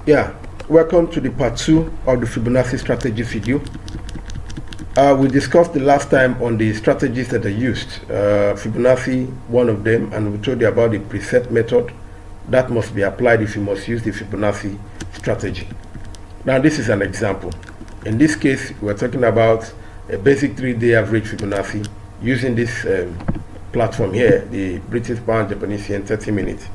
Yeah, welcome to the part 2 of the Fibonacci strategy video. We discussed the last time on the strategies that are used. Fibonacci, one of them, and we told you about the preset method that must be applied if you must use the Fibonacci strategy. Now this is an example. In this case, we're talking about a basic 3-day average Fibonacci using this platform here, the British Pound Japanese Yen 30 minutes.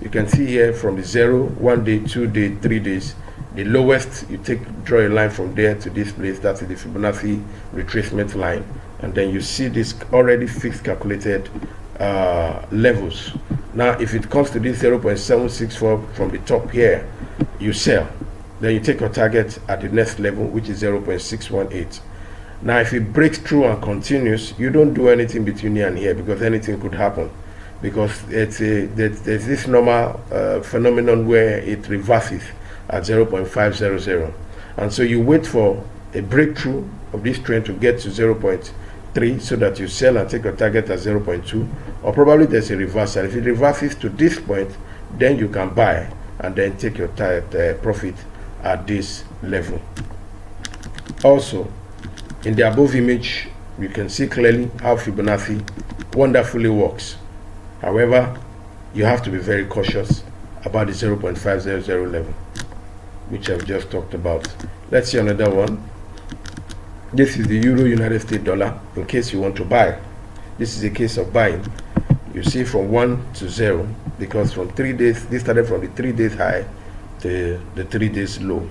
You can see here from the 0, 1 day, 2 day, 3 days. The lowest, you draw a line from there to this place. That is the Fibonacci retracement line, and then you see this already fixed calculated levels. Now if it comes to this 0.764 from the top here, you sell. Then you take your target at the next level, which is 0.618. Now if it breaks through and continues, you don't do anything between here and here, because anything could happen, because there's this normal phenomenon where it reverses at 0.500, and so you wait for a breakthrough of this trend to get to 0.3 so that you sell and take your target at 0.2, or probably there's a reversal. If it reverses to this point, then you can buy and then take your profit at this level. Also, in the above image, you can see clearly how Fibonacci wonderfully works. However, you have to be very cautious about the 0.500 level, which I've just talked about. Let's see another one. This is the Euro United States dollar, in case you want to buy. This is a case of buying. You see from 1 to 0, because from 3 days, this started from the 3 days high to the 3 days low.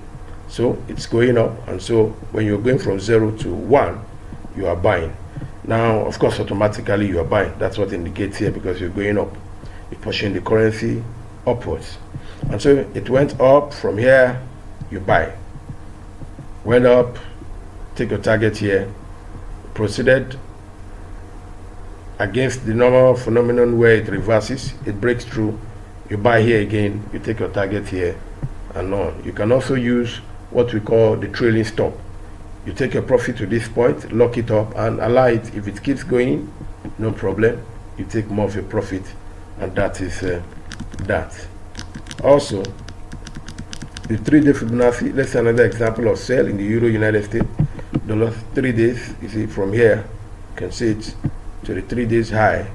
So it's going up, and so when you're going from 0 to 1, you are buying. Now, of course, automatically you are buying. That's what indicates here, because you're going up. You're pushing the currency upwards. And so it went up from here, you buy. Went up, take your target here, proceeded against the normal phenomenon where it reverses, it breaks through, you buy here again, you take your target here, and on. You can also use what we call the trailing stop. You take your profit to this point, lock it up, and allow it. If it keeps going, no problem, you take more of your profit, and that is that. Also, the 3-day Fibonacci, let's say another example of sell in the Euro United States dollar, 3 days. You see from here, you can see it to the 3 days high,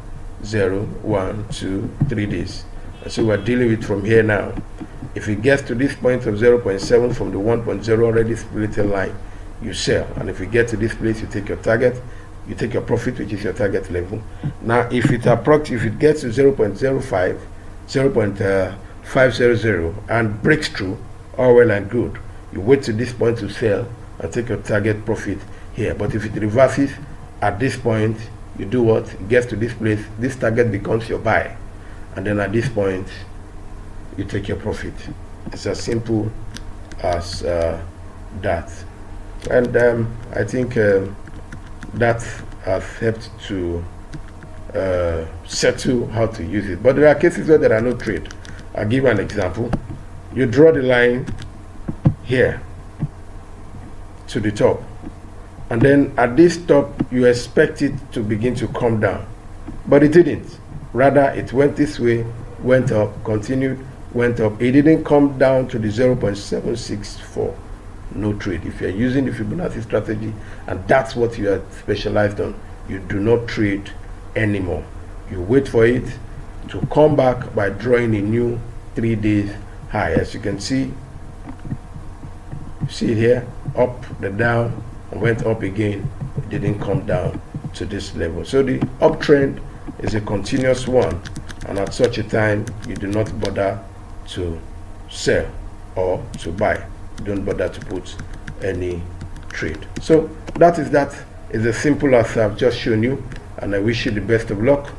0, 1, 2, 3 days. And so we're dealing with from here now. If it gets to this point of 0.7 from the 1.0 already split line, you sell. And if you get to this place, you take your target, you take your profit, which is your target level. Now if it gets to 0.05, 0.500 and breaks through, all well and good. You wait to this point to sell and take your target profit here. But if it reverses at this point, you do what? It gets to this place, this target becomes your buy, and then at this point you take your profit. It's as simple as that. And I think that has helped to settle how to use it. But there are cases where there are no trade. I'll give you an example. You draw the line here to the top, and then at this top you expect it to begin to come down, but it didn't. Rather, it went this way, went up, continued, went up. It didn't come down to the 0.764. No trade. If you're using the Fibonacci strategy and that's what you are specialized on, you do not trade anymore. You wait for it to come back by drawing a new 3 days high. As you can see, you see it here, up, the down, and went up again. It didn't come down to this level. So the uptrend is a continuous one, and at such a time you do not bother to sell or to buy. You don't bother to put any trade. So that is as simple as I've just shown you, and I wish you the best of luck.